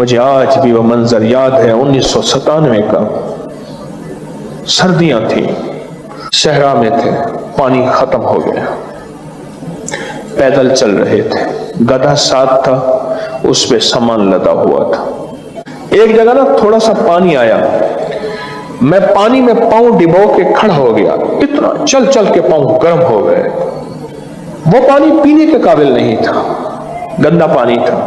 مجھے آج بھی وہ منظر یاد ہے 1997 کا، سردیاں تھیں، صحرا میں تھے، پانی ختم ہو گیا، پیدل چل رہے تھے، گدھا ساتھ تھا، اس پہ سامان لدا ہوا تھا۔ ایک جگہ نا تھوڑا سا پانی آیا، میں پانی میں پاؤں ڈبو کے کھڑا ہو گیا، اتنا چل چل کے پاؤں گرم ہو گئے۔ وہ پانی پینے کے قابل نہیں تھا، گندا پانی تھا۔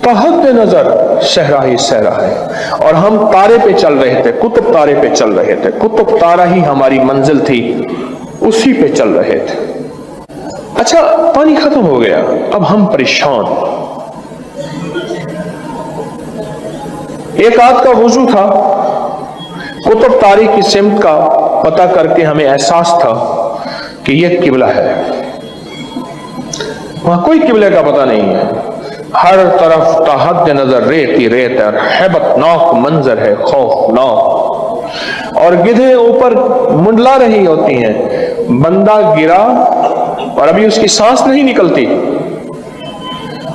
تو حد نظر صحرا ہی صحرا ہے، اور ہم تارے پہ چل رہے تھے، قطب تارے پہ چل رہے تھے، قطب تارا ہی ہماری منزل تھی، اسی پہ چل رہے تھے۔ اچھا پانی ختم ہو گیا، اب ہم پریشان۔ ایک آدھ کا وضو تھا، قطب تاری کی سمت کا پتہ کر کے ہمیں احساس تھا کہ یہ قبلہ ہے۔ وہاں کوئی قبلے کا پتہ نہیں ہے، ہر طرف تحت نظر ریت ہی ریت ہے، ہیبت ناک منظر ہے، خوفناک، اور گدھے اوپر منڈلا رہی ہوتی ہیں۔ بندہ گرا اور ابھی اس کی سانس نہیں نکلتی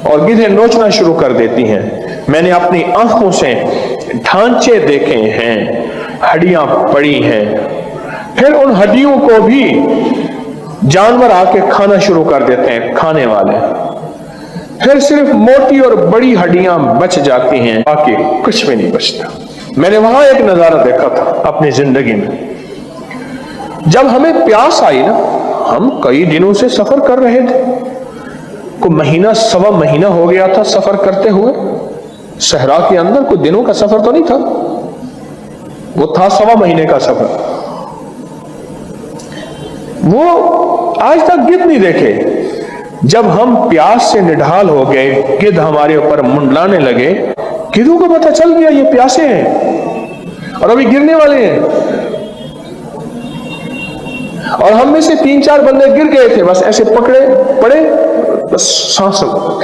اور گدھے نوچنا شروع کر دیتی ہیں۔ میں نے اپنی آنکھوں سے ڈھانچے دیکھے ہیں، ہڈیاں پڑی ہیں، پھر ان ہڈیوں کو بھی جانور آ کے کھانا شروع کر دیتے ہیں، کھانے والے، پھر صرف موٹی اور بڑی ہڈیاں بچ جاتی ہیں، باقی کچھ بھی نہیں بچتا۔ میں نے وہاں ایک نظارہ دیکھا تھا اپنی زندگی میں، جب ہمیں پیاس آئی نا، ہم کئی دنوں سے سفر کر رہے تھے، کوئی مہینہ سوا مہینہ ہو گیا تھا سفر کرتے ہوئے صحرا کے اندر، کوئی دنوں کا سفر تو نہیں تھا، وہ تھا سوا مہینے کا سفر۔ وہ آج تک گدھ نہیں دیکھے۔ جب ہم پیاس سے نڈھال ہو گئے، گدھ ہمارے اوپر منڈلانے لگے، گدھوں کو پتہ چل گیا یہ پیاسے ہیں اور ابھی گرنے والے ہیں، اور ہم میں سے 3-4 بندے گر گئے تھے، بس ایسے پکڑے پڑے، بس سانس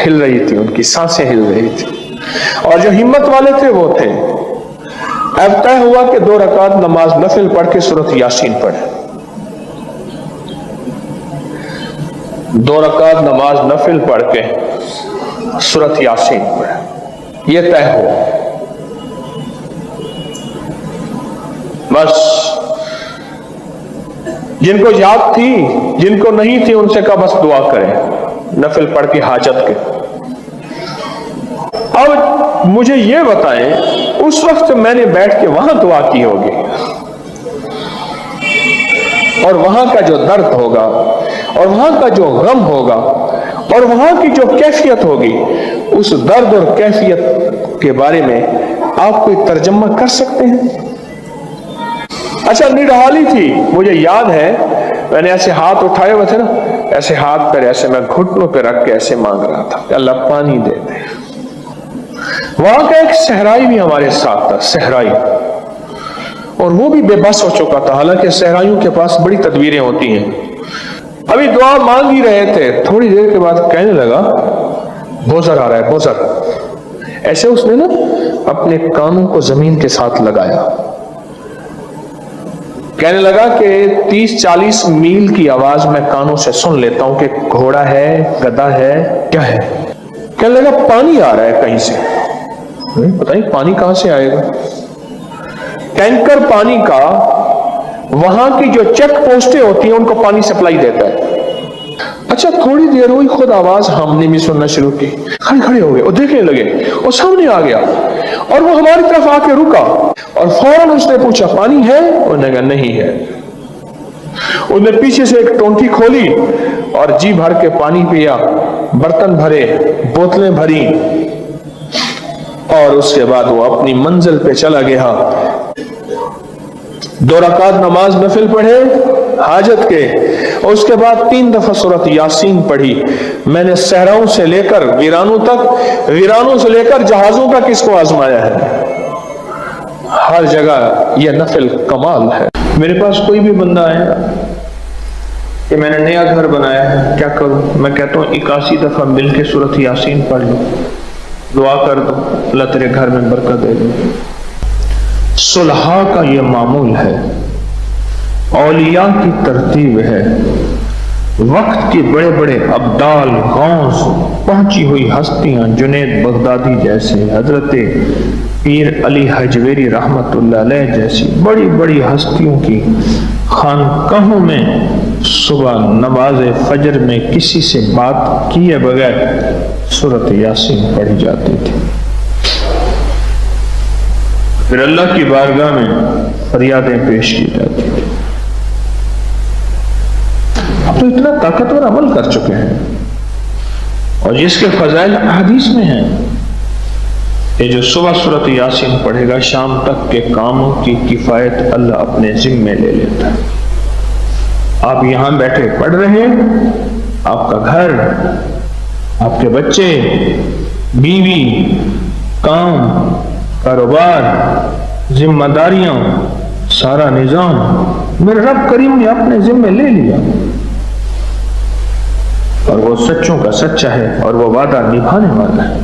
ہل رہی تھی، ان کی سانسیں ہل رہی تھی، اور جو ہمت والے تھے وہ تھے۔ اب طے ہوا کہ 2 رکعت نماز نفل پڑھ کے سورۃ یاسین پڑھے۔ 2 رکعت نماز نفل پڑھ کے سورۃ یاسین پڑھے، یہ طے ہوا۔ بس جن کو یاد تھی، جن کو نہیں تھی، ان سے کہا بس دعا کریں نفل پڑھ کے حاجت کے۔ اب مجھے یہ بتائیں، اس وقت میں نے بیٹھ کے وہاں دعا کی ہوگی، اور وہاں کا جو درد ہوگا، اور وہاں کا جو غم ہوگا، اور وہاں کی جو کیفیت ہوگی، اس درد اور کیفیت کے بارے میں آپ کوئی ترجمہ کر سکتے ہیں؟ اچھا نڈھالی تھی، مجھے یاد ہے میں نے ایسے ہاتھ اٹھائے ہوئے تھے نا، ایسے ہاتھ پر ایسے میں گھٹنوں پہ رکھ کے ایسے مانگ رہا تھا کہ اللہ پانی دے دے۔ وہاں کا ایک صحرائی بھی ہمارے ساتھ تھا، صحرائی، اور وہ بھی بے بس ہو چکا تھا، حالانکہ صحرائیوں کے پاس بڑی تدبیریں ہوتی ہیں۔ ابھی دعا مانگ ہی رہے تھے، تھوڑی دیر کے بعد کہنے لگا بوزر آ رہا ہے، بوزر۔ ایسے اس نے نا اپنے کانوں کو زمین کے ساتھ لگایا، کہنے لگا کہ 30-40 میل کی آواز میں کانوں سے سن لیتا ہوں کہ گھوڑا ہے، گدھا ہے، کیا ہے۔ کہنے لگا پانی آ رہا ہے کہیں سے۔ پتہ نہیں پانی کہاں سے آئے گا، ٹینکر پانی کا وہاں کی جو چیک پوسٹیں ہوتی ہیں ان کو پانی سپلائی دیتا ہے۔ اچھا تھوڑی دیر ہوئی، خود آواز ہم نے بھی سننا شروع کی، کھڑے ہو گئے اور دیکھنے لگے، اور سامنے آ گیا اور وہ ہماری طرف آ کے رکا، اور فوراً اس نے پوچھا پانی ہے؟ انہوں نے کہا نہیں ہے۔ اس نے پیچھے سے ایک ٹونٹی کھولی اور جی بھر کے پانی پیا، برتن بھرے، بوتلیں بھری، اور اس کے بعد وہ اپنی منزل پہ چلا گیا۔ 2 رکعت نماز نفل پڑھے حاجت کے، اور اس کے بعد 3 دفعہ سورۃ یاسین پڑھی۔ میں نے صحراؤں سے لے کر ویرانوں تک، ویرانوں سے لے کر جہازوں تک اس کو آزمایا ہے، ہر جگہ یہ نفل کمال ہے۔ میرے پاس کوئی بھی بندہ آئے کہ میں نے نیا گھر بنایا ہے، کیا کروں؟ میں کہتا ہوں 81 دفعہ مل کے سورۃ یاسین پڑھ لو، دعا کر دو، اللہ تیرے گھر میں برکت دے دے۔ صلحاء کا یہ معمول ہے، اولیاء کی ترتیب ہے، وقت کے بڑے بڑے ابدال، غوث، پہنچی ہوئی ہستیاں، جنید بغدادی جیسے، حضرت پیر علی حجویری رحمت اللہ علیہ جیسی بڑی بڑی ہستیوں کی خانقاہوں میں صبح نماز فجر میں کسی سے بات کیے بغیر سورۃ یاسین پڑھی جاتی تھی، پھر اللہ کی بارگاہ میں فریادیں پیش کی جاتی تھی۔ اب تو اتنا طاقتور عمل کر چکے ہیں، اور جس کے فضائل احادیث میں ہیں، یہ جو صبح سورۃ یاسین پڑھے گا شام تک کے کاموں کی کفایت اللہ اپنے ذمے لے لیتا ہے۔ آپ یہاں بیٹھے پڑھ رہے ہیں، آپ کا گھر، آپ کے بچے، بیوی، کام، کاروبار، ذمہ داریاں، سارا نظام میرے رب کریم نے اپنے ذمے لے لیا، اور وہ سچوں کا سچا ہے اور وہ وعدہ نبھانے والا ہے۔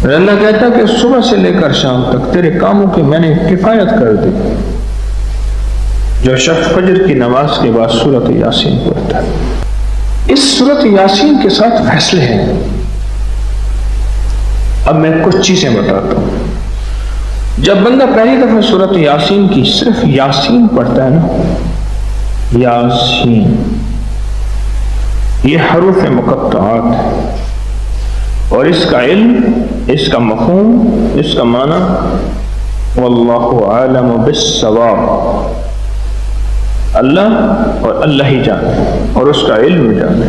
اللہ کہتا ہے کہ صبح سے لے کر شام تک تیرے کاموں کی میں نے کفایت کر دی۔ جو شخص فجر کی نماز کے بعد سورۃ یاسین پڑھتا ہے، اس سورۃ یاسین کے ساتھ فیصلے ہیں۔ اب میں کچھ چیزیں بتاتا ہوں۔ جب بندہ پہلی دفعہ سورۃ یاسین کی صرف یاسین پڑھتا ہے نا، یاسین، یہ حروف مقطعات ہے، اور اس کا علم، اس کا مفہوم، اس کا معنی واللہ عالم بالصواب، اللہ اور اللہ ہی جانے، اور اس کا علم جانے۔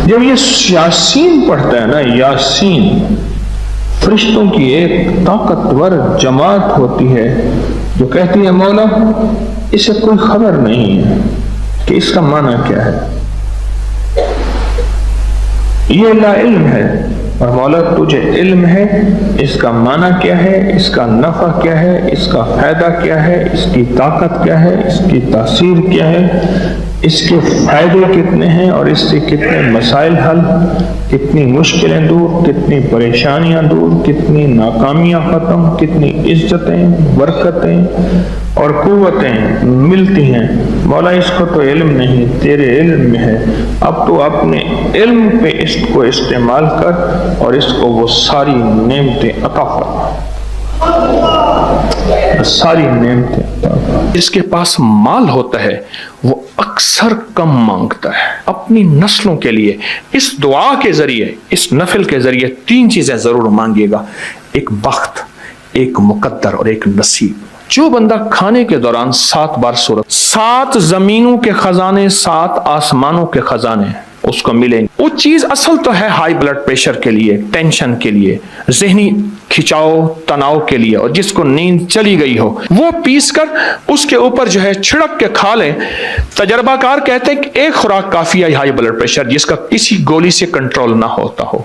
جب یہ یاسین پڑھتا ہے نا، یاسین، فرشتوں کی ایک طاقتور جماعت ہوتی ہے جو کہتی ہے مولا اسے کوئی خبر نہیں ہے کہ اس کا معنی کیا ہے، یہ لا علم ہے، اور مولا تجھے علم ہے اس کا معنی کیا ہے، اس کا نفع کیا ہے، اس کا فائدہ کیا ہے، اس کی طاقت کیا ہے، اس کی تاثیر کیا ہے، اس کے فائدے کتنے ہیں، اور اس سے کتنے مسائل حل، کتنی مشکلیں دور، کتنی پریشانیاں دور، کتنی ناکامیاں ختم، کتنی عزتیں، برکتیں اور قوتیں ملتی ہیں۔ مولا اس کو تو علم نہیں، تیرے علم میں ہے، اب تو اپنے علم پہ اس کو استعمال کر اور اس کو وہ ساری نعمتیں عطا فرما، ساری نعمتیں عطا فرما۔ جس کے پاس مال ہوتا ہے وہ اکثر کم مانگتا ہے۔ اپنی نسلوں کے لیے اس دعا کے ذریعے، اس نفل کے ذریعے 3 چیزیں ضرور مانگے گا، ایک بخت، ایک مقدر اور ایک نصیب۔ جو بندہ کھانے کے دوران 7 بار سورت، 7 زمینوں کے خزانے، 7 آسمانوں کے خزانے اس کو ملیں گے۔ وہ چیز اصل تو ہے ہائی بلڈ پریشر کے لیے، ٹینشن کے لیے، ذہنی کھچاؤ تناؤ کے لیے، اور جس کو نیند چلی گئی ہو وہ پیس کر اس کے اوپر جو ہے چھڑک کے کھا لیں۔ تجربہ کار کہتے ہیں کہ ایک خوراک کافی ہے ہائی بلڈ پریشر جس کا کسی گولی سے کنٹرول نہ ہوتا ہو۔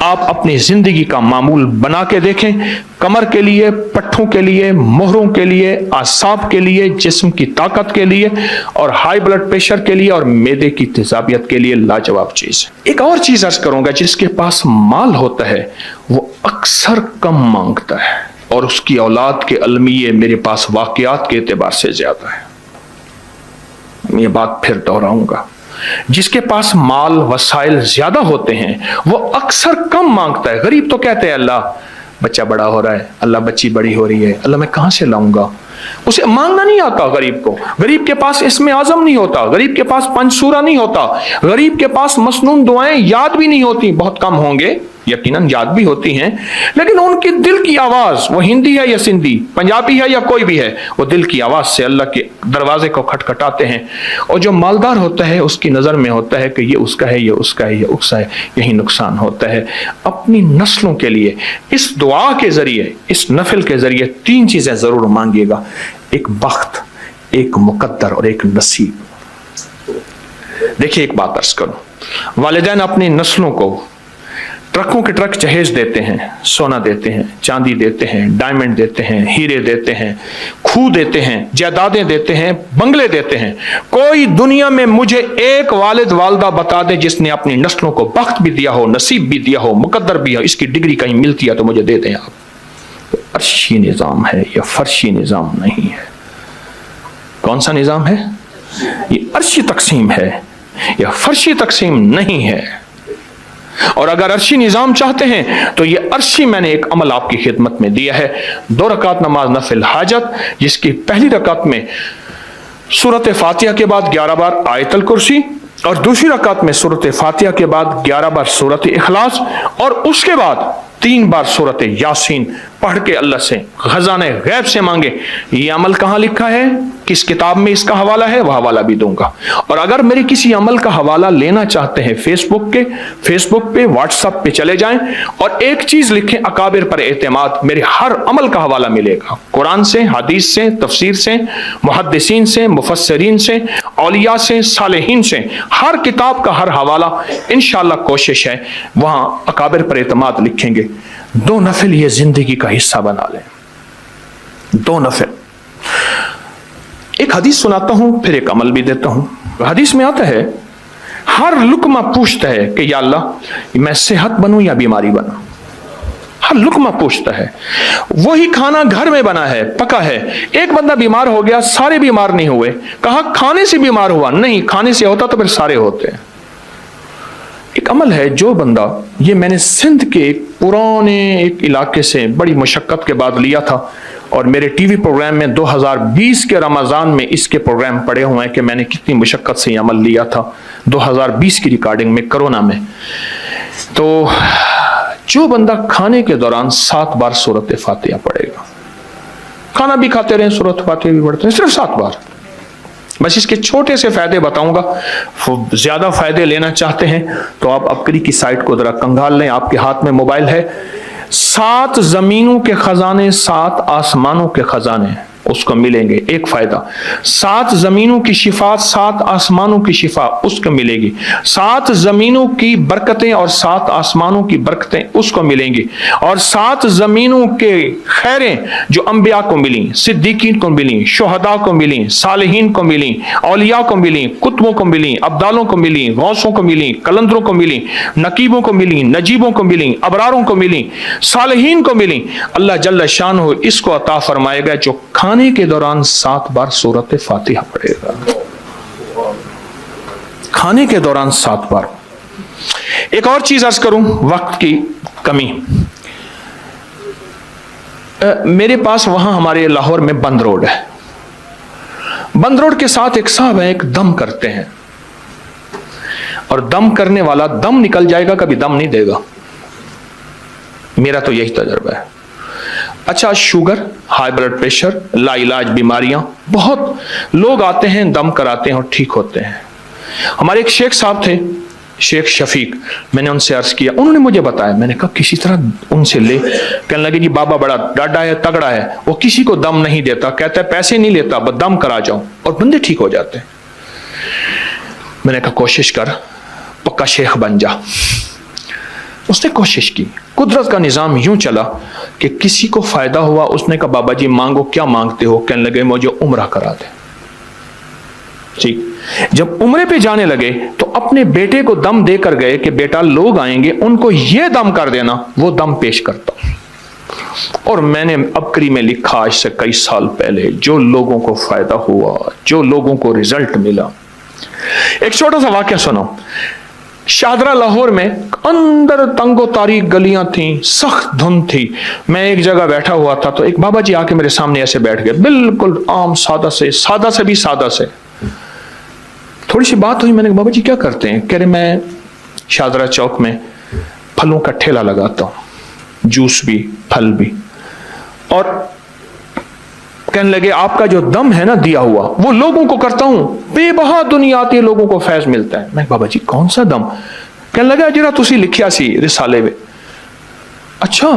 آپ اپنی زندگی کا معمول بنا کے دیکھیں، کمر کے لیے، پٹھوں کے لیے، مہروں کے لیے، اعصاب کے لیے، جسم کی طاقت کے لیے، اور ہائی بلڈ پریشر کے لیے اور معدے کی تیزابیت کے لیے لاجواب چیز۔ ایک اور چیز عرض کروں گا، جس کے پاس مال ہوتا ہے وہ اکثر کم مانگتا ہے، اور اس کی اولاد کے المیے میرے پاس واقعات کے اعتبار سے زیادہ ہے۔ یہ بات پھر دہراؤں گا، جس کے پاس مال وسائل زیادہ ہوتے ہیں وہ اکثر کم مانگتا ہے۔ غریب تو کہتے ہیں اللہ بچہ بڑا ہو رہا ہے، اللہ بچی بڑی ہو رہی ہے، اللہ میں کہاں سے لاؤں گا؟ اسے مانگنا نہیں آتا غریب کو۔ غریب کے پاس اسم اعظم نہیں ہوتا، غریب کے پاس پنج سورہ نہیں ہوتا، غریب کے پاس مسنون دعائیں یاد بھی نہیں ہوتی، بہت کم ہوں گے، یقیناً یاد بھی ہوتی ہیں، لیکن ان کی دل کی آواز، وہ ہندی ہے یا سندھی، پنجابی ہے یا کوئی بھی ہے، وہ دل کی آواز سے اللہ کے دروازے کو کھٹکھٹاتے ہیں۔ اور جو مالدار ہوتا ہے اس کی نظر میں ہوتا ہے کہ یہ اس کا ہے، یہ اس کا ہے، یہ اس کا ہے، یہی نقصان ہوتا ہے۔ اپنی نسلوں کے لیے اس دعا کے ذریعے، اس نفل کے ذریعے 3 چیزیں ضرور مانگے گا، ایک بخت، ایک مقدر اور ایک نصیب۔ دیکھیے ایک بات عرض کروں، والدین اپنی نسلوں کو ٹرکوں کے ٹرک جہیز دیتے ہیں، سونا دیتے ہیں، چاندی دیتے ہیں، ڈائمنڈ دیتے ہیں، ہیرے دیتے ہیں، کھو دیتے ہیں، جائیدادیں دیتے ہیں، بنگلے دیتے ہیں۔ کوئی دنیا میں مجھے ایک والد والدہ بتا دے جس نے اپنی نسلوں کو بخت بھی دیا ہو، نصیب بھی دیا ہو، مقدر بھی ہو، اس کی ڈگری کہیں ملتی ہے تو مجھے دے دیں آپ۔ عرشی نظام ہے، یہ فرشی نظام نہیں ہے۔ کون سا نظام ہے؟ یہ عرشی تقسیم ہے، یہ فرشی تقسیم نہیں ہے۔ اور اگر عرشی نظام چاہتے ہیں تو یہ عرشی میں نے ایک عمل آپ کی خدمت میں دیا ہے۔ 2 رکعت نماز نفل حاجت، جس کی پہلی رکعت میں سورۃ فاتحہ کے بعد 11 بار آیت الکرسی، اور دوسری رکعت میں سورۃ فاتحہ کے بعد 11 بار سورۃ اخلاص، اور اس کے بعد 3 بار سورۃ یاسین پڑھ کے اللہ سے خزانہ غیب سے مانگے۔ یہ عمل کہاں لکھا ہے، کس کتاب میں اس کا حوالہ ہے، وہ حوالہ بھی دوں گا۔ اور اگر میرے کسی عمل کا حوالہ لینا چاہتے ہیں فیس بک پہ واٹس ایپ پہ چلے جائیں اور ایک چیز لکھیں اکابر پر اعتماد، میرے ہر عمل کا حوالہ ملے گا، قرآن سے، حدیث سے، تفسیر سے، محدثین سے، مفسرین سے، اولیاء سے، صالحین سے، ہر کتاب کا ہر حوالہ انشاءاللہ کوشش ہے وہاں اکابر پر اعتماد لکھیں گے۔ 2 نفل یہ زندگی کا حصہ بنا لیں، 2 نفل۔ ایک حدیث سناتا ہوں پھر ایک عمل بھی دیتا ہوں۔ حدیث میں آتا ہے ہر لقمہ پوچھتا ہے کہ یا اللہ میں صحت بنوں یا بیماری بنوں، ہر لقمہ پوچھتا ہے۔ وہی کھانا گھر میں بنا ہے، پکا ہے، ایک بندہ بیمار ہو گیا، سارے بیمار نہیں ہوئے، کہا کھانے سے بیمار ہوا، نہیں کھانے سے ہوتا تو پھر سارے ہوتے ہیں۔ ایک عمل ہے جو بندہ، یہ میں نے سندھ کے ایک پرانے ایک علاقے سے بڑی مشقت کے بعد لیا تھا، اور میرے ٹی وی پروگرام میں 2020 کے رمضان میں اس کے پروگرام پڑے ہوئے ہیں کہ میں نے کتنی مشقت سے یہ عمل لیا تھا 2020 کی ریکارڈنگ میں، کرونا میں۔ تو جو بندہ کھانے کے دوران 7 بار سورۃ فاتحہ پڑھے گا، کھانا بھی کھاتے رہیں سورۃ فاتحہ بھی پڑھتے ہیں، صرف 7 بار، بس اس کے چھوٹے سے فائدے بتاؤں گا۔ زیادہ فائدے لینا چاہتے ہیں تو آپ اپکری کی سائٹ کو ذرا کنگال لیں، آپ کے ہاتھ میں موبائل ہے۔ 7 زمینوں کے خزانے، 7 آسمانوں کے خزانے اس کو ملیں گے، ایک فائدہ۔ 7 زمینوں کی شفا، 7 آسمانوں کی شفا اس کو ملے گی۔ 7 زمینوں کی برکتیں اور 7 آسمانوں کی برکتیں اس کو ملیں گی۔ اور 7 زمینوں کے خیریں جو انبیاء کو ملیں، صدیقین کو ملیں، شہداء کو ملیں، صالحین کو ملیں، اولیاء کو ملیں، کتبوں کو ملیں، ابدالوں کو ملیں، غوثوں کو ملیں، کلندروں کو ملیں، نقیبوں کو ملیں، نجیبوں کو ملیں، ابراروں کو ملیں، صالحین کو ملیں، اللہ جل شانہ اس کو عطا فرمائے گا جو کھانے کے دوران 7 بار سورۃ فاتحہ پڑھے گا، کھانے کے دوران 7 بار۔ ایک اور چیز عرض کروں، وقت کی کمی، میرے پاس وہاں ہمارے لاہور میں بند روڈ ہے، بند روڈ کے ساتھ ایک صاحب ہیں، ایک دم کرتے ہیں، اور دم کرنے والا دم نکل جائے گا، کبھی دم نہیں دے گا، میرا تو یہی تجربہ ہے۔ اچھا، شوگر، ہائی بلڈ پریشر، لا علاج بیماریاں، بہت لوگ آتے ہیں دم کراتے ہیں اور ٹھیک ہوتے ہیں۔ ہمارے ایک شیخ صاحب تھے، شیخ شفیق، میں نے ان سے عرض کیا، انہوں نے مجھے بتایا، میں نے کہا کسی طرح ان سے لے، کہنے لگے جی بابا بڑا ڈاڈا ہے، تگڑا ہے، وہ کسی کو دم نہیں دیتا، کہتا ہے پیسے نہیں لیتا، بس دم کرا جاؤ، اور بندے ٹھیک ہو جاتے ہیں۔ میں نے کہا کوشش کر، پکا شیخ بن جا۔ اس نے کوشش کی، قدرت کا نظام یوں چلا کہ کسی کو فائدہ ہوا، اس نے کہا بابا جی مانگو، کیا مانگتے ہو؟ کہنے لگے مجھے عمرہ کرا دے۔ ٹھیک، جب عمرے پہ جانے لگے تو اپنے بیٹے کو دم دے کر گئے کہ بیٹا لوگ آئیں گے، ان کو یہ دم کر دینا، وہ دم پیش کرتا۔ اور میں نے ابکری میں لکھا آج سے کئی سال پہلے، جو لوگوں کو فائدہ ہوا، جو لوگوں کو رزلٹ ملا۔ ایک چھوٹا سا واقعہ سنو۔ شاہدرہ لاہور میں اندر تنگ و تاریک گلیاں تھیں، سخت دھند تھی، میں ایک جگہ بیٹھا ہوا تھا تو ایک بابا جی آ کے میرے سامنے ایسے بیٹھ گئے، بالکل عام سادہ سے بھی سادہ سے۔ تھوڑی سی بات ہوئی، میں نے کہا بابا جی کیا کرتے ہیں؟ کہہ رہے میں شاہدرہ چوک میں پھلوں کا ٹھیلا لگاتا ہوں، جوس بھی پھل بھی، اور کہنے لگے آپ کا جو دم ہے نا دیا ہوا، وہ لوگوں کو کرتا ہوں، بے بہا دنیا آتی ہے، لوگوں کو فیض ملتا ہے۔ میں بابا جی کون سا دم؟ کہنے لگا جرا تسی لکھیا سی رسالے میں۔ اچھا،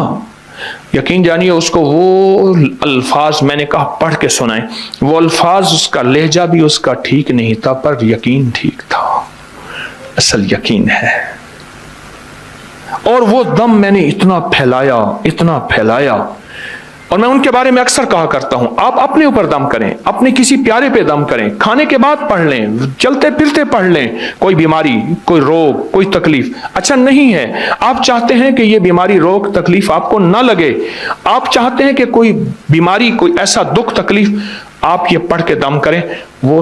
یقین جانیے اس کو وہ الفاظ میں نے کہا پڑھ کے سنائیں، وہ الفاظ، اس کا لہجہ بھی اس کا ٹھیک نہیں تھا، پر یقین ٹھیک تھا، اصل یقین ہے۔ اور وہ دم میں نے اتنا پھیلایا، اور میں ان کے بارے میں اکثر کہا کرتا ہوں، آپ اپنے اوپر دم کریں، اپنے کسی پیارے پہ دم کریں، کھانے کے بعد پڑھ لیں، چلتے پھرتے پڑھ لیں، کوئی بیماری، کوئی روگ، کوئی تکلیف اچھا نہیں ہے، آپ چاہتے ہیں کہ یہ بیماری، روگ، تکلیف آپ کو نہ لگے، آپ چاہتے ہیں کہ کوئی بیماری، کوئی ایسا دکھ تکلیف، آپ یہ پڑھ کے دم کریں، وہ